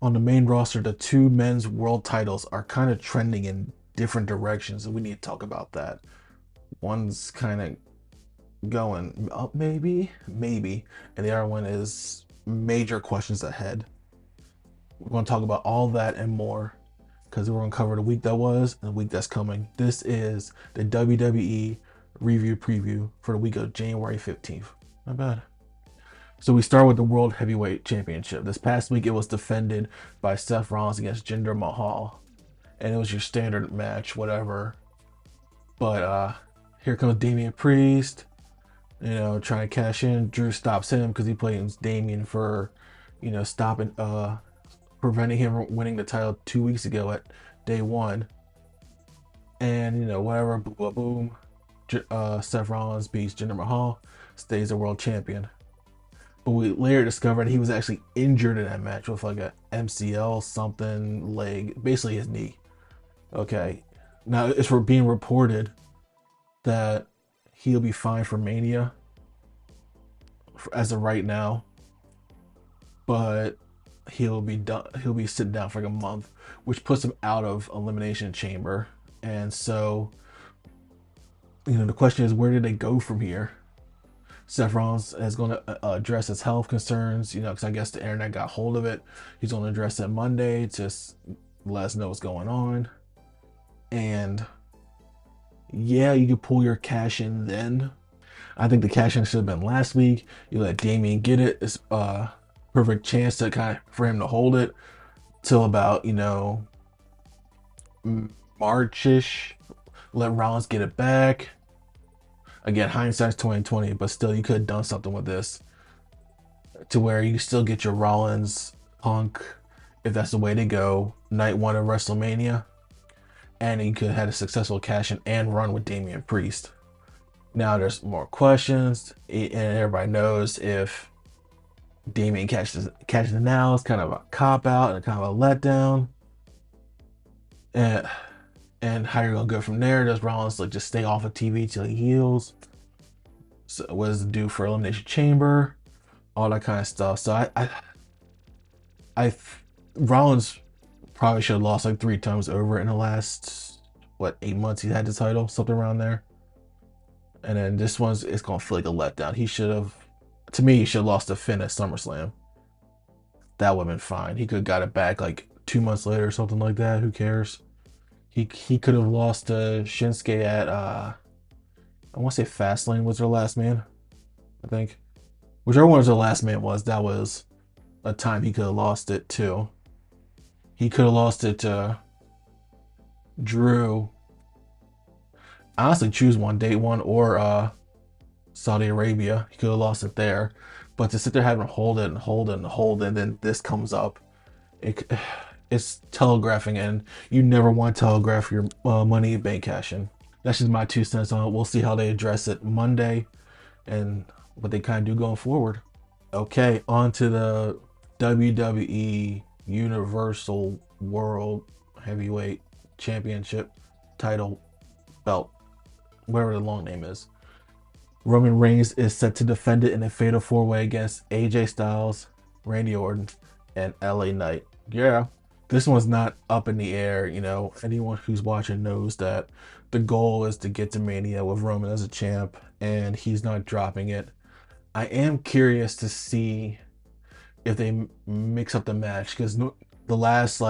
on the main roster, the two men's world titles are kind of trending in different directions, and we need to talk about that. One's kind of going up, maybe, and the other one is major questions ahead. We're going to talk about all that and more because we're going to cover the week that was and the week that's coming. This is the WWE review preview for the week of January 15th. Not bad. So we start with the World Heavyweight Championship. This past week it was defended by Seth Rollins against Jinder Mahal. And it was your standard match, whatever. But here comes Damian Priest, trying to cash in. Drew stops him because he plays Damian for, stopping preventing him from winning the title 2 weeks ago at day one. And whatever, boom, Seth Rollins beats Jinder Mahal, stays a world champion. But we later discovered he was actually injured in that match with like a MCL something leg, basically his knee. Okay, now it's being reported that he'll be fine for Mania as of right now, but he'll be done. He'll be sitting down for like a month, which puts him out of Elimination Chamber. And so, the question is, where do they go from here? Seth Rollins is going to address his health concerns, because I guess the internet got hold of it. He's going to address it Monday to let us know what's going on. And yeah, you could pull your cash in then. I think the cash in should have been last week. You let Damian get it. It's a perfect chance to for him to hold it till about, March-ish. Let Rollins get it back. Again, hindsight's 2020, but still, you could have done something with this to where you still get your Rollins Punk, if that's the way to go, night one of WrestleMania, and you could have had a successful cash in and run with Damian Priest. Now there's more questions, and everybody knows if Damian catches it now, it's kind of a cop out and kind of a letdown. And how you're gonna go from there? Does Rollins just stay off of TV till he heals? So what does it do for Elimination Chamber? All that kind of stuff. So Rollins probably should have lost like 3 times over in the last 8 months he's had the title, something around there. And then this it's gonna feel like a letdown. He should have lost the Finn at SummerSlam. That would have been fine. He could have got it back like 2 months later or something like that. Who cares? He could have lost to Shinsuke at I want to say Fastlane was their last man, I think. Whichever one their last man was, that was a time he could have lost it to. He could have lost it to Drew. Honestly, choose one, day one or Saudi Arabia. He could have lost it there. But to sit there having to hold it and hold it and hold it, and then this comes up, it's telegraphing, and you never want to telegraph your Money in Bank cash-in. That's just my 2 cents on it. We'll see how they address it Monday and what they kind of do going forward. Okay, on to the WWE Universal World Heavyweight Championship title belt, whatever the long name is. Roman Reigns is set to defend it in a fatal 4-way against AJ Styles, Randy Orton, and LA Knight. Yeah, this one's not up in the air. Anyone who's watching knows that the goal is to get to Mania with Roman as a champ, and he's not dropping it. I am curious to see if they mix up the match, because the last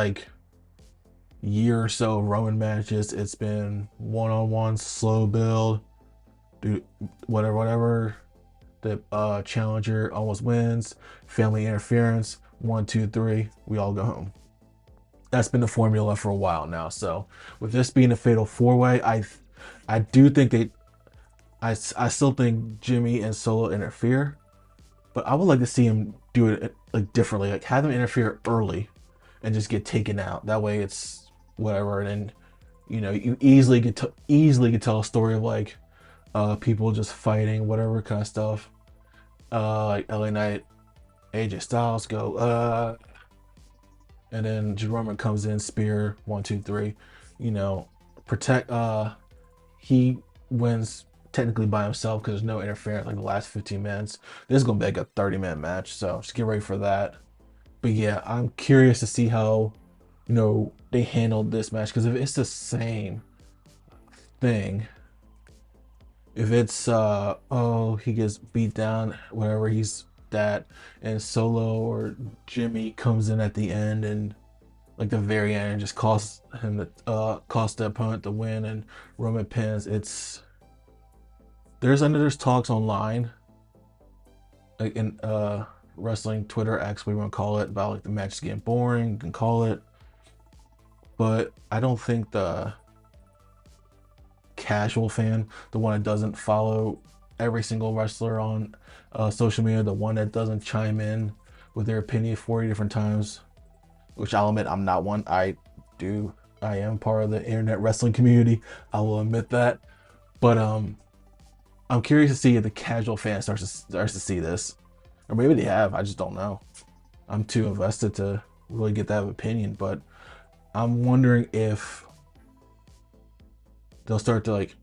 year or so of Roman matches, it's been one-on-one, slow build, do whatever. The challenger almost wins, family interference, 1, 2, 3, we all go home. That's been the formula for a while now. So with this being a fatal 4-way, I do think I still think Jimmy and Solo interfere, but I would like to see him do it differently, have them interfere early and just get taken out. That way it's whatever, and then you easily could tell a story of people just fighting, whatever kind of stuff. Like LA Knight, AJ Styles go, and then Roman comes in, spear, 1, 2, 3, protect. He wins technically by himself because there's no interference the last 15 minutes. This is gonna be a 30-minute match, so just get ready for that. But yeah, I'm curious to see how, they handled this match, because if it's the same thing, if it's oh, he gets beat down wherever he's that, and Solo or Jimmy comes in at the end and like the very end and just costs him cost the opponent the win, and Roman pins. There's talks online, like in wrestling Twitter X, we want to call it, about like the match is getting boring, you can call it, but I don't think the casual fan, the one that doesn't follow every single wrestler on social media, the one that doesn't chime in with their opinion 40 different times, which I'll admit I'm not one. I am part of the internet wrestling community. I will admit that. But I'm curious to see if the casual fan starts to see this. Or maybe they have, I just don't know. I'm too invested to really get that opinion, but I'm wondering if they'll start to like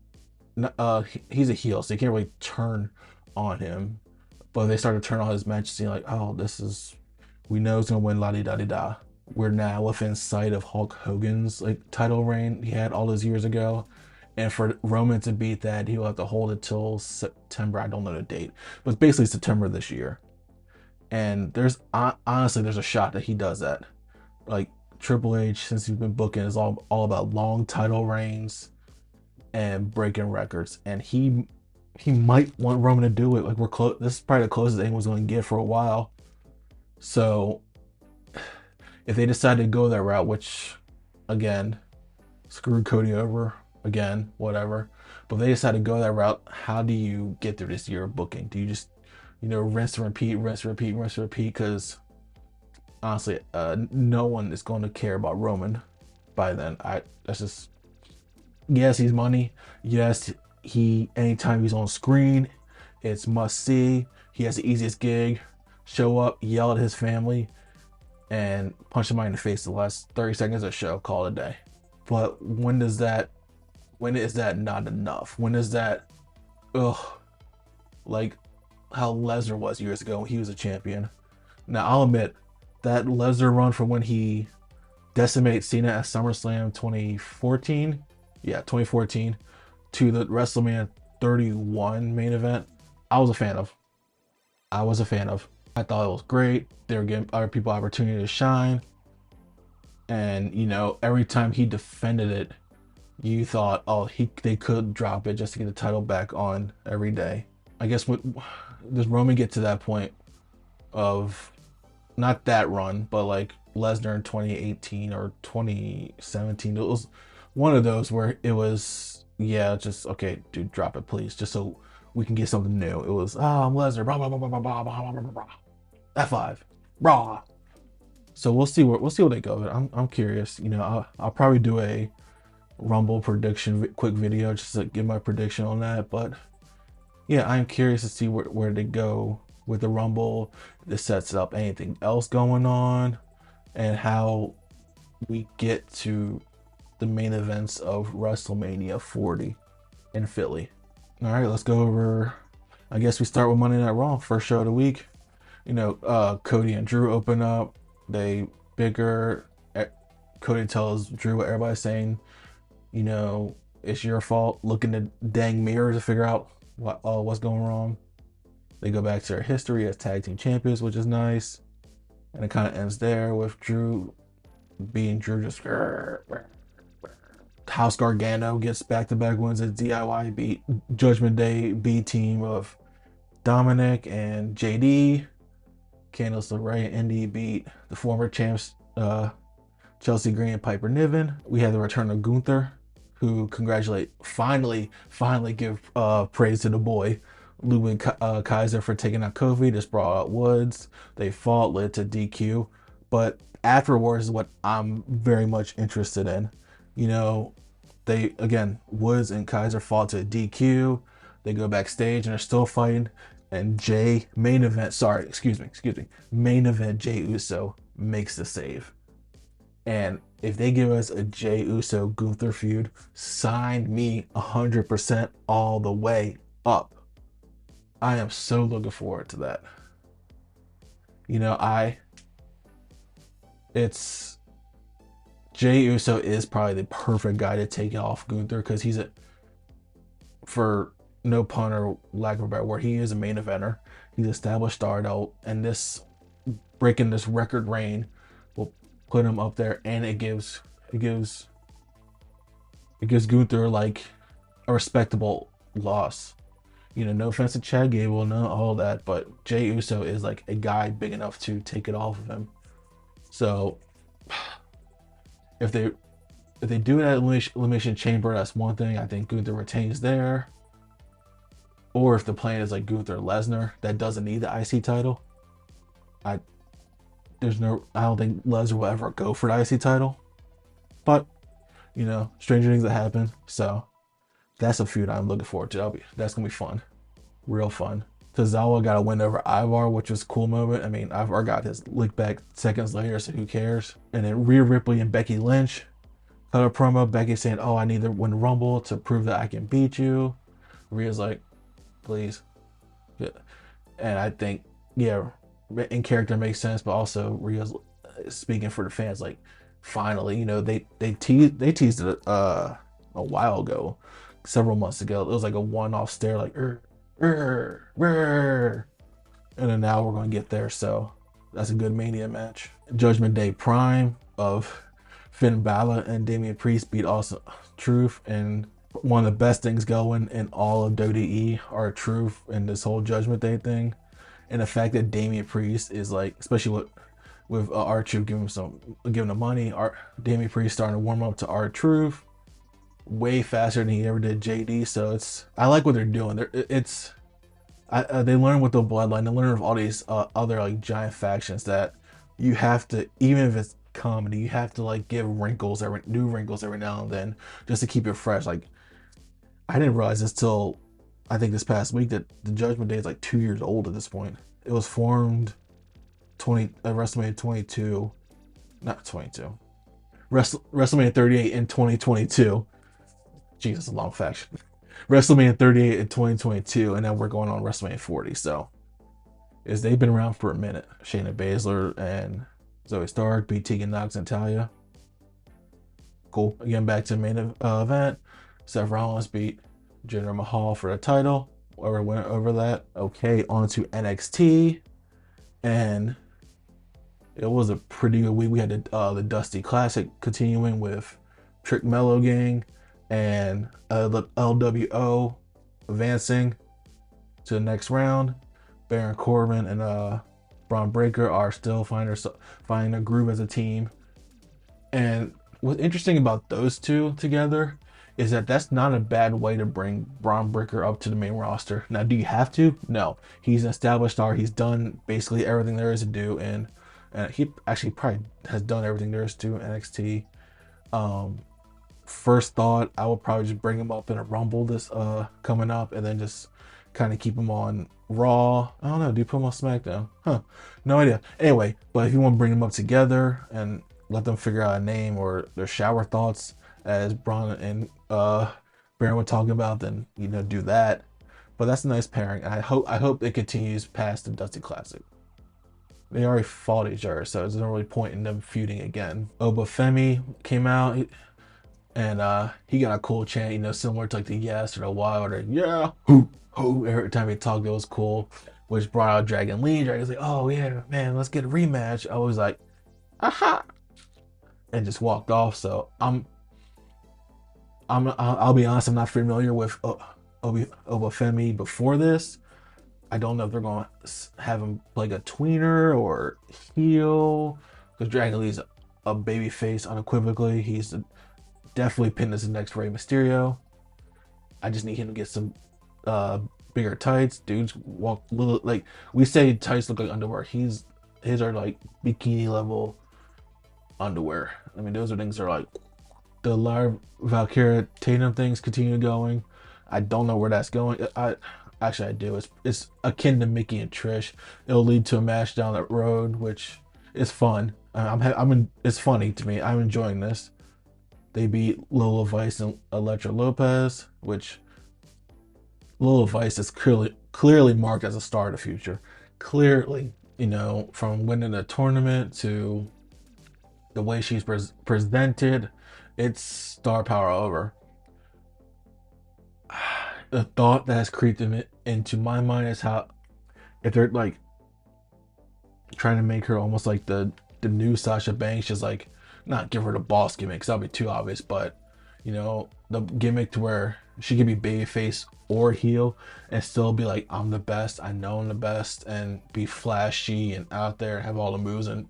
he's a heel, so you can't really turn on him. But they start to turn on his match, seeing like, oh, we know he's gonna win, la di da di da. We're now within sight of Hulk Hogan's like title reign he had all those years ago, and for Roman to beat that, he'll have to hold it till September. I don't know the date, but it's basically September this year. And there's honestly there's a shot that he does that. Like Triple H, since he's been booking, is all about long title reigns and breaking records, and he might want Roman to do it. Like we're close. This is probably the closest anyone's going to get for a while. So if they decide to go that route, which again, screw Cody over again, whatever. But if they decide to go that route, how do you get through this year of booking? Do you just, rinse and repeat, rinse and repeat, rinse and repeat? Because honestly, no one is going to care about Roman by then. That's just, yes, he's money. Yes, anytime he's on screen, it's must see. He has the easiest gig. Show up, yell at his family, and punch somebody in the face the last 30 seconds of the show, call it a day. But when is that not enough? When is that, like how Lesnar was years ago when he was a champion? Now, I'll admit, that Lesnar run from when he decimated Cena at SummerSlam 2014, 2014, to the WrestleMania 31 main event, I was a fan of. I thought it was great. They were giving other people opportunity to shine. And, every time he defended it, you thought, oh, they could drop it just to get the title back on every day. I guess does Roman get to that point of, not that run, but like Lesnar in 2018 or 2017? It was one of those where it was, just, okay, dude, drop it, please, just so we can get something new. It was, I'm Lesnar, blah, blah, blah, blah, blah, blah, blah, blah, blah, F5, raw. So we'll see where they go with it. I'm curious. I'll probably do a Rumble prediction quick video just to give my prediction on that. But yeah, I'm curious to see where they go with the Rumble. This sets up anything else going on, and how we get to the main events of WrestleMania 40 in Philly. All right, let's go over. I guess we start with Monday Night Raw, first show of the week. Cody and Drew open up. They bicker. Cody tells Drew what everybody's saying. It's your fault. Look in the dang mirror to figure out what's going wrong. They go back to their history as tag team champions, which is nice. And it kind of ends there with Drew being Drew. Just House Gargano gets back-to-back wins at DIY beat Judgment Day B team of Dominic and JD. Candice LeRae and Indy beat the former champs Chelsea Green and Piper Niven. We had the return of Gunther, who finally give praise to the boy Lubin Kaiser for taking out Kofi. Just brought out Woods. They fought, led to DQ, but afterwards is what I'm very much interested in. Woods and Kaiser fought to DQ. They go backstage and they're still fighting. And main event Jey Uso makes the save. And if they give us a Jey Uso Gunther feud, sign me 100% all the way up. I am so looking forward to that. it's Jey Uso is probably the perfect guy to take off Gunther because he's a, for no pun or lack of a better word, he is a main eventer. He's established star adult, and this breaking this record reign will put him up there, and it gives Gunther like a respectable loss. You know, no offense to Chad Gable, no all that, but Jey Uso is like a guy big enough to take it off of him. So if they if they do it at Elimination Chamber, that's one thing. I think Gunther retains there. Or if the plan is like Gunther Lesnar, that doesn't need the IC title. I I don't think Lesnar will ever go for the IC title. But you know, stranger things that happen. So that's a feud I'm looking forward to. That's gonna be fun, real fun. Tozawa got a win over Ivar, which was a cool moment. I mean, Ivar got his lick back seconds later, so who cares? And then Rhea Ripley and Becky Lynch cut a promo. Becky saying, "Oh, I need to win Rumble to prove that I can beat you." Rhea's like, "Please." And I think, yeah, in character makes sense, but also Rhea's speaking for the fans. Like, finally, you know, they teased it a while ago, several months ago. It was like a one-off stare, like and then now we're going to get there. So that's a good Mania match. Judgment Day Prime of Finn Balor and Damian Priest beat Awesome Truth, and one of the best things going in all of WWE are Truth and this whole Judgment Day thing, and the fact that Damian Priest is like, especially with R-Truth giving him the money, Damian Priest starting to warm up to R-Truth way faster than he ever did JD. So I like what they're doing. They learn with the Bloodline. They learn with all these other like giant factions that you have to, even if it's comedy, you have to like give new wrinkles every now and then just to keep it fresh. Like, I didn't realize this till I think this past week that the Judgment Day is like 2 years old at this point. It was formed WrestleMania 22, not 22, WrestleMania 38 in 2022. Jesus, a long faction. WrestleMania 38 in 2022, and then we're going on WrestleMania 40. So, they've been around for a minute. Shayna Baszler and Zoe Stark beat Tegan Nox and Talia. Cool. Again, back to the main event. Seth Rollins beat Jinder Mahal for the title. Whoever went over that. Okay, on to NXT. And it was a pretty good week. We had the Dusty Classic continuing with Trick Mellow Gang and the LWO advancing to the next round. Baron Corbin and Braun Breaker are still finding a groove as a team. And what's interesting about those two together is that that's not a bad way to bring Braun Breaker up to the main roster. Now, do you have to? No. He's an established star. He's done basically everything there is to do, and he actually probably has done everything there is to NXT. First thought, I would probably just bring him up in a Rumble this coming up, and then just kind of keep him on Raw. I don't know. Do you put him on SmackDown? Huh? No idea. Anyway, but if you want to bring them up together and let them figure out a name or their shower thoughts, as Braun and Baron were talking about, then do that. But that's a nice pairing. I hope it continues past the Dusty Classic. They already fought each other, so there's no really point in them feuding again. Oba Femi came out, and he got a cool chant, similar to like the yes or the why or the yeah, who. Every time he talked, it was cool, which brought out Dragon Lee. Dragon's like, oh yeah, man, let's get a rematch. I was like, aha, and just walked off. So I'll be honest, I'm not familiar with Oba Femi before this. I don't know if they're going to have him like a tweener or heel, because Dragon Lee's a baby face unequivocally. He's definitely pinned as the next Rey Mysterio. I just need him to get some bigger tights. Dudes walk little, like we say tights look like underwear. His are like bikini level underwear. I mean, those are things that are like the Lara Valkyria Tatum things continue going. I don't know where that's going. Actually, I do. It's akin to Mickey and Trish. It'll lead to a match down that road, which is fun. It's funny to me. I'm enjoying this. They beat Lola Vice and Elektra Lopez, which Lola Vice is clearly marked as a star of the future. Clearly, from winning a tournament to the way she's presented, it's star power over. The thought that has creeped into my mind is how if they're like trying to make her almost like the new Sasha Banks, just like not give her the boss gimmick, because that'll be too obvious, but the gimmick to where she could be babyface or heel and still be like, I'm the best, I know I'm the best, and be flashy and out there and have all the moves. And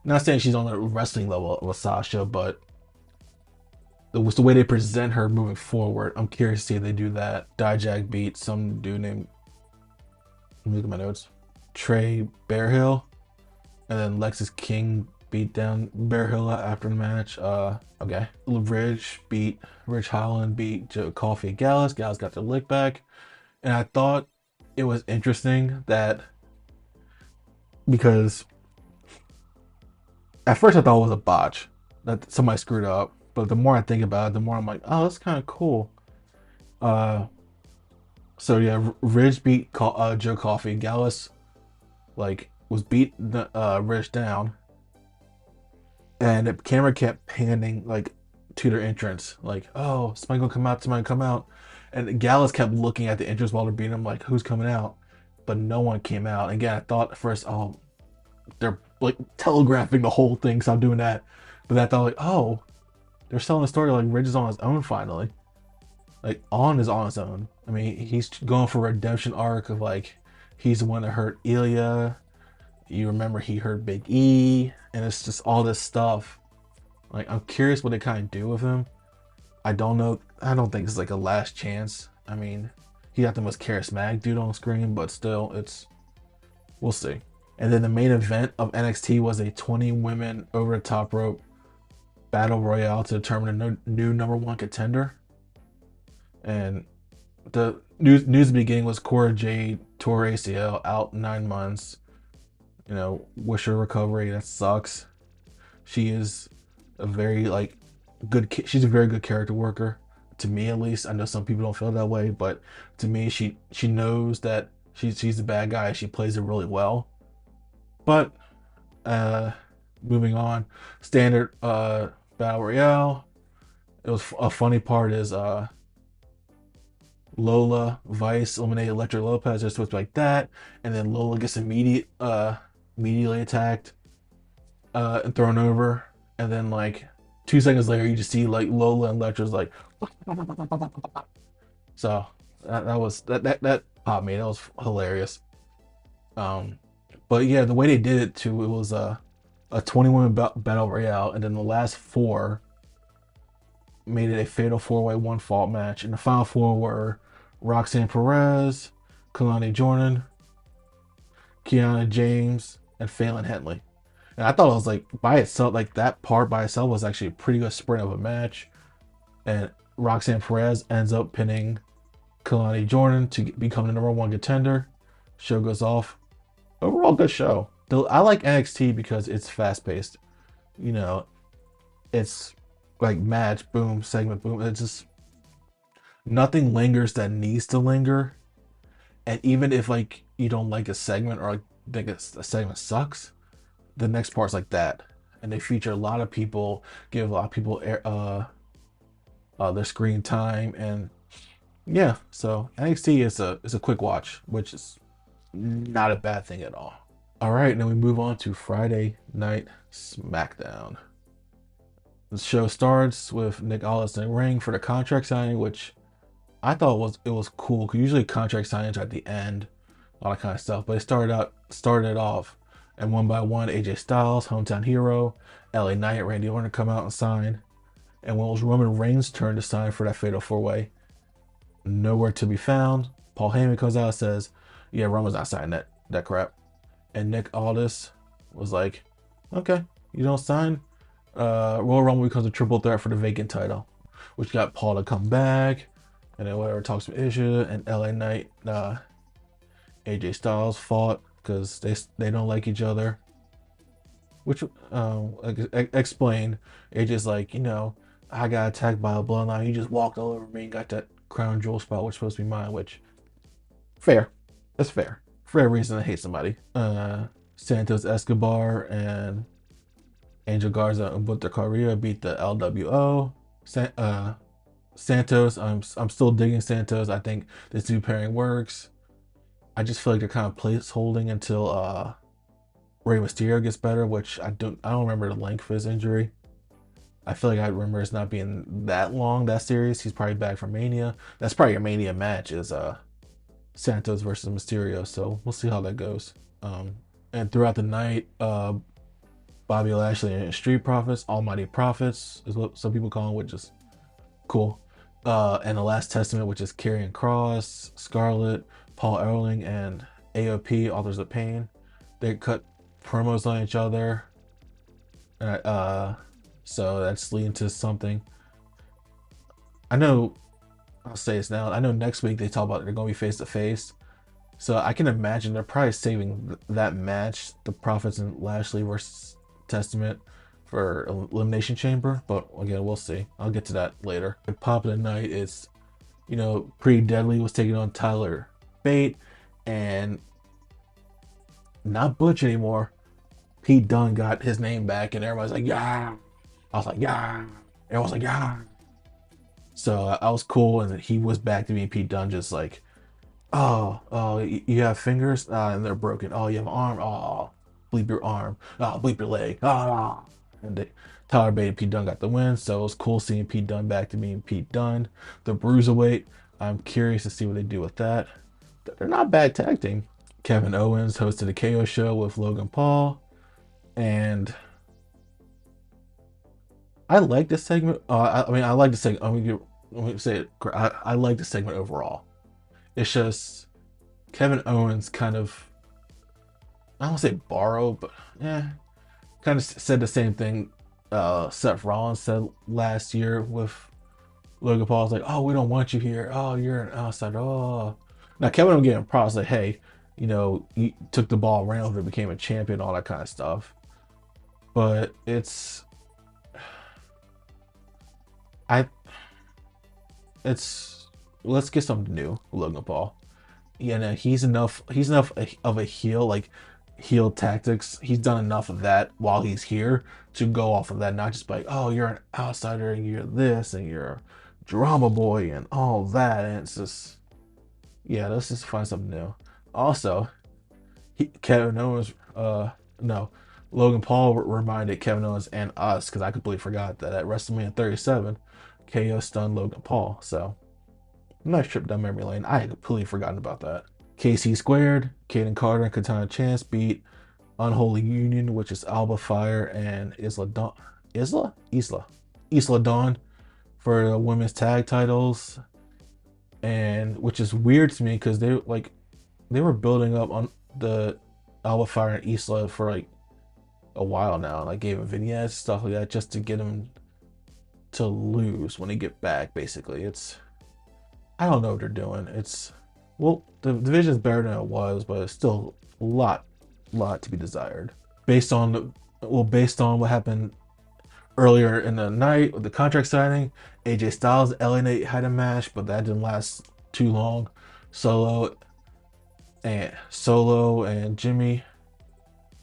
not saying she's on the wrestling level with Sasha, but the way they present her moving forward, I'm curious to see if they do that. Dijak beat some dude named, let me look at my notes, Trey Bearhill, and then Lexis King beat down Bearhill after the match. Okay. Rich Holland beat Joe Coffey and Gallus. Gallus got the lick back. And I thought it was interesting that, because at first I thought it was a botch, that somebody screwed up. But the more I think about it, the more I'm like, oh, that's kind of cool. So yeah, Ridge beat Joe Coffey. Gallus like was beat Ridge down, and the camera kept panning like to their entrance, like, oh, somebody gonna come out, somebody come out, and Gallus kept looking at the entrance while they're beating him, like, who's coming out? But no one came out. Again, I thought at first, oh, they're like telegraphing the whole thing, stop doing that. But then I thought, like, oh, they're selling the story like Ridge is on his own finally, like on his own. I mean, he's going for a redemption arc of like, he's the one that hurt Ilya. You remember he hurt Big E, and it's just all this stuff. Like, I'm curious what they kind of do with him. I don't know. I don't think it's like a last chance. I mean, he got the most charismatic dude on screen, but still, we'll see. And then the main event of NXT was a 20 women over the top rope battle royale to determine a new #1 contender. And the news at the beginning was Cora Jade tore ACL, out 9 months. Wish her recovery. That sucks. She is a very she's a very good character worker, to me at least. I know some people don't feel that way, but to me, she knows that she's the bad guy. She plays it really well. But moving on, standard battle royale. It was a funny part is Lola Vice eliminated Electra Lopez, just supposed to be like that, and then Lola gets immediately attacked and thrown over, and then like 2 seconds later you just see like Lola and Electra's like so that popped me. That was hilarious. But yeah, the way they did it too, it was a 20 woman battle royale, and then the last 4 made it a fatal 4-way 1-fall match, and the final 4 were Roxanne Perez, Kalani Jordan, Kiana James, and Phelan Henley. And I thought it was like by itself, like that part by itself was actually a pretty good sprint of a match. And Roxanne Perez ends up pinning Kalani Jordan to become the #1 contender. Show goes off. Overall, good show. I like NXT because it's fast paced. It's like match, boom, segment, boom. It's just nothing lingers that needs to linger. And even if like you don't like a segment or like think a segment sucks, the next part's like that. And they feature a lot of people, give a lot of people their screen time, and yeah. So NXT is a quick watch, which is not a bad thing at all. All right, now we move on to Friday Night SmackDown. The show starts with Nick Aldis in the ring for the contract signing, which I thought it was cool, because usually contract signings are at the end, all that kind of stuff. But it started it off, and one by one, AJ Styles, hometown hero, LA Knight, Randy Orton come out and sign. And when it was Roman Reigns' turn to sign for that fatal 4-way, nowhere to be found. Paul Heyman comes out and says, yeah, Roman's not signing that crap. And Nick Aldis was like, okay, you don't sign? Royal Rumble becomes a triple threat for the vacant title, which got Paul to come back, and then whatever, talks some issue, and LA Knight, AJ Styles fought because they don't like each other. Which explained, AJ's like, I got attacked by a bloodline. You just walked all over me and got that crown jewel spot, which is supposed to be mine. Which fair, that's fair. Fair reason to hate somebody. Santos Escobar and Angel Garza and Humberto Carrillo beat the LWO. Santos, I'm still digging Santos. I think this new pairing works. I just feel like they're kind of placeholding until Rey Mysterio gets better, which I don't remember the length of his injury. I feel like I remember it's not being that long, that series. He's probably back from Mania. That's probably your Mania match is Santos versus Mysterio. So we'll see how that goes. And throughout the night, Bobby Lashley and Street Profits, Almighty Profits is what some people call them, which is cool. And the Last Testament, which is Karrion Kross, Scarlett, Paul Ellering, and AOP, Authors of Pain. They cut promos on each other. So that's leading to something. I know, I'll say this now. I know next week they talk about they're going to be face to face. So I can imagine they're probably saving that match, the Prophets and Lashley versus Testament, for Elimination Chamber. But again, we'll see. I'll get to that later. The pop of the night is, Pretty Deadly was taking on Tyler Bate, and not Butch anymore. Pete Dunne got his name back, and everybody's like, yeah. I was like, yeah. Everyone's like, yeah. So I was cool, and he was back to me. Pete Dunne just like, oh, you have fingers, and they're broken. Oh, you have an arm. Oh, bleep your arm. Oh, bleep your leg. Oh, and Tyler Bate and Pete Dunne got the win. So it was cool seeing Pete Dunne back to me and Pete Dunne. The Bruiserweight, I'm curious to see what they do with that. They're not bad tag team. Kevin Owens hosted a KO show with Logan Paul, and I like this segment. I like the segment. Let me say it. I like the segment overall. It's just Kevin Owens kind of, I don't want to say borrow, but yeah, kind of said the same thing Seth Rollins said last year with Logan Paul. It's like, oh, we don't want you here. Oh, you're an outsider. Oh, now Kevin Owens getting props like, hey, you took the ball, ran over, became a champion, all that kind of stuff. But I, it's let's get something new, Logan Paul. He's enough. He's enough of a heel, like heel tactics. He's done enough of that while he's here to go off of that, not just like, oh, you're an outsider and you're this and you're a drama boy and all that. And it's just, yeah, let's just find something new. Also, Kevin Owens, no, Logan Paul reminded Kevin Owens and us, because I completely forgot that at WrestleMania 37, KO stunned Logan Paul. So nice trip down memory lane. I had completely forgotten about that. KC Squared, Kaden Carter and Katana Chance beat Unholy Union, which is Alba Fire and Isla Dawn for the women's tag titles. And which is weird to me because they were building up on the Alba Fire and Isla for like a while now. And I gave them vignettes, stuff like that, just to get them to lose when they get back. Basically, I don't know what they're doing. The division's better than it was, but it's still a lot to be desired. Based on what happened earlier in the night with the contract signing, AJ Styles, LA Knight had a match, but that didn't last too long. Solo and Jimmy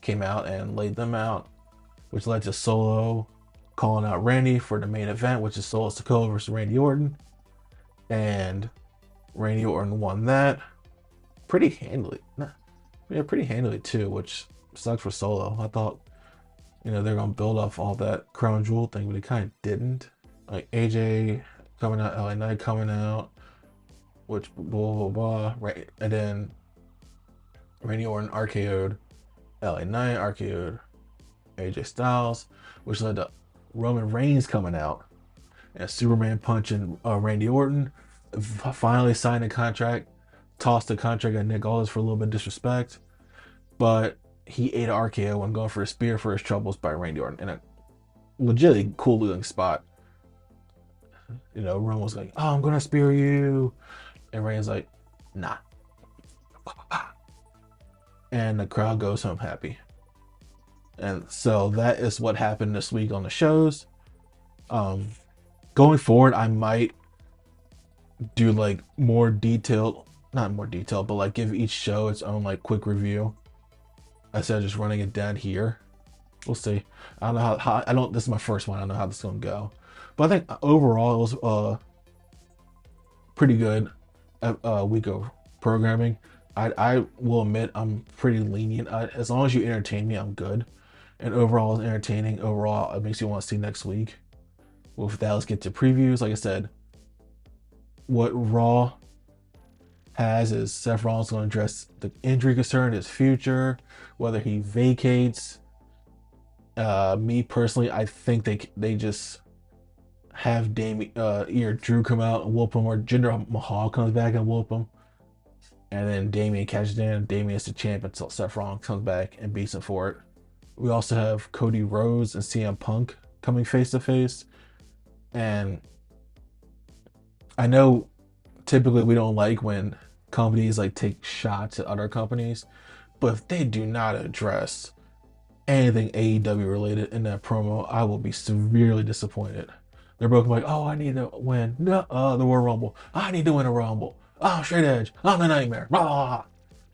came out and laid them out, which led to Solo calling out Randy for the main event, which is Solo Sikoa versus Randy Orton. And Randy Orton won that pretty handily. Pretty handily too, which sucks for Solo. I thought, they're gonna build off all that crown jewel thing, but they kind of didn't. Like AJ coming out, LA Knight coming out, which blah blah blah, right? And then Randy Orton RKO'd LA Knight, RKO'd AJ Styles, which led to Roman Reigns coming out and Superman punching Randy Orton. Finally signed a contract, tossed the contract at Nick Aldis for a little bit of disrespect, but he ate an RKO when going for a spear for his troubles by Randy Orton in a legitimately cool looking spot. Roman was like, oh, I'm gonna spear you, and Randy's like, nah, and the crowd goes home happy. And so that is what happened this week on the shows. Going forward, I might do like more detailed, not more detailed, but like give each show its own like quick review instead of just running it down here. We'll see. I don't know how I don't. This is my first one. I don't know how this is gonna go, but I think overall it was pretty good week of programming. I will admit I'm pretty lenient. As long as you entertain me, I'm good. And overall, it's entertaining. Overall, it makes you want to see next week. Well, with that, let's get to previews. Like I said, what Raw has is Seth Rollins going to address the injury concern, his future, whether he vacates. Me personally, I think they just have either Drew come out and whoop him, or Jinder Mahal comes back and whoop him, and then Damien catches in. Damien is the champ until Seth Rollins comes back and beats him for it. We also have Cody Rhodes and CM Punk coming face to face, and I know typically we don't like when companies like take shots at other companies, but if they do not address anything AEW related in that promo, I will be severely disappointed. They're both like, oh, I need to win the Royal Rumble. I need to win a Rumble. Oh, Straight Edge. I'm the Nightmare. Blah.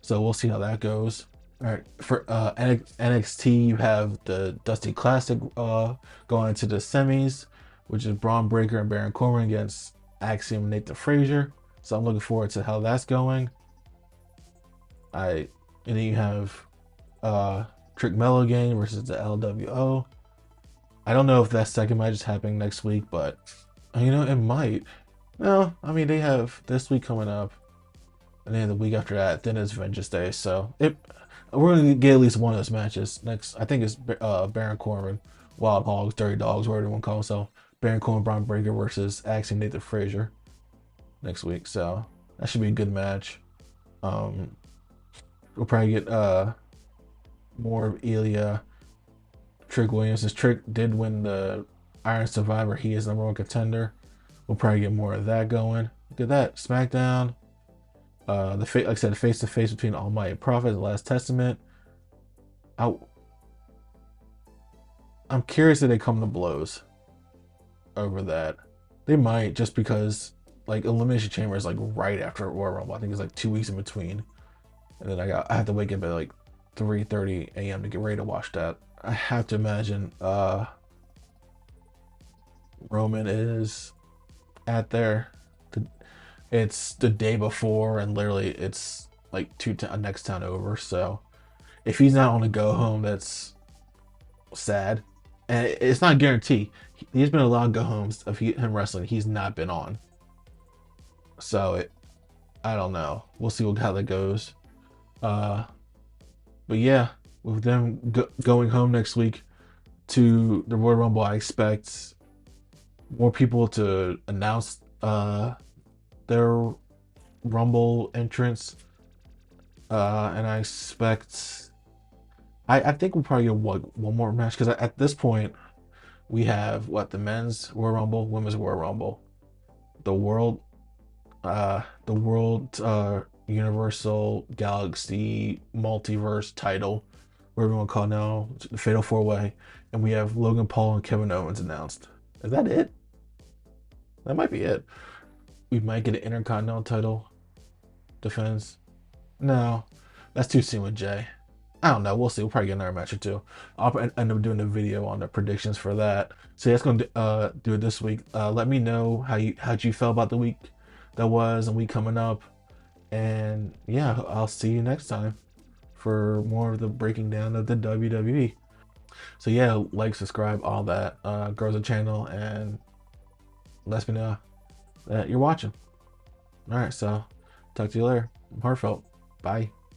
So we'll see how that goes. All right, for NXT, you have the Dusty Classic going into the semis, which is Braun Breaker and Baron Corbin against Axiom and Nathan Frazier. So I'm looking forward to how that's going. And then you have Trick Mellow Gang versus the LWO. I don't know if that second match is happening next week, but it might. No, I mean they have this week coming up, and then the week after that, then it's Vengeance Day. So we're gonna get at least one of those matches next. I think it's Baron Corbin, Wild Hogs, Dirty Dogs, whatever you want to call themselves. Baron Corbin, Braun Breaker versus Axiom Nathan Frazier next week. So that should be a good match. We'll probably get more of Ilya. Trick Williams. Since Trick did win the Iron Survivor, he is the number one contender. We'll probably get more of that going. Look at that. SmackDown. Like I said, face to face between Almighty Prophet and the Last Testament. I'm curious if they come to blows over that. They might, just because like Elimination Chamber is like right after Royal Rumble. I think it's like 2 weeks in between, and then I have to wake up at like 3:30 a.m. to get ready to watch that. I have to imagine Roman is at there. It's the day before, and literally it's like next town over. So if he's not on the go home, that's sad. And it's not guaranteed. There's been a lot of go homes of him wrestling. He's not been on. So I don't know. We'll see how that goes. But yeah, with them going home next week to the Royal Rumble, I expect more people to announce their Rumble entrance. And I expect, I think we'll probably get one more match, because at this point we have the men's Royal Rumble, women's Royal Rumble, the world Universal Galaxy Multiverse title, whatever you want to call it now, the Fatal 4-Way, and we have Logan Paul and Kevin Owens announced. Is that it? That might be it. We might get an Intercontinental title defense. No, that's too soon with Jay. I don't know. We'll see. We'll probably get another match or two. I'll end up doing a video on the predictions for that. So that's going to do it this week. Let me know how you felt about the week that was and week coming up. And yeah, I'll see you next time for more of the breaking down of the WWE. So yeah, like, subscribe, all that grows the channel and lets me know that you're watching. All right, so talk to you later. I'm Heartfelt. Bye.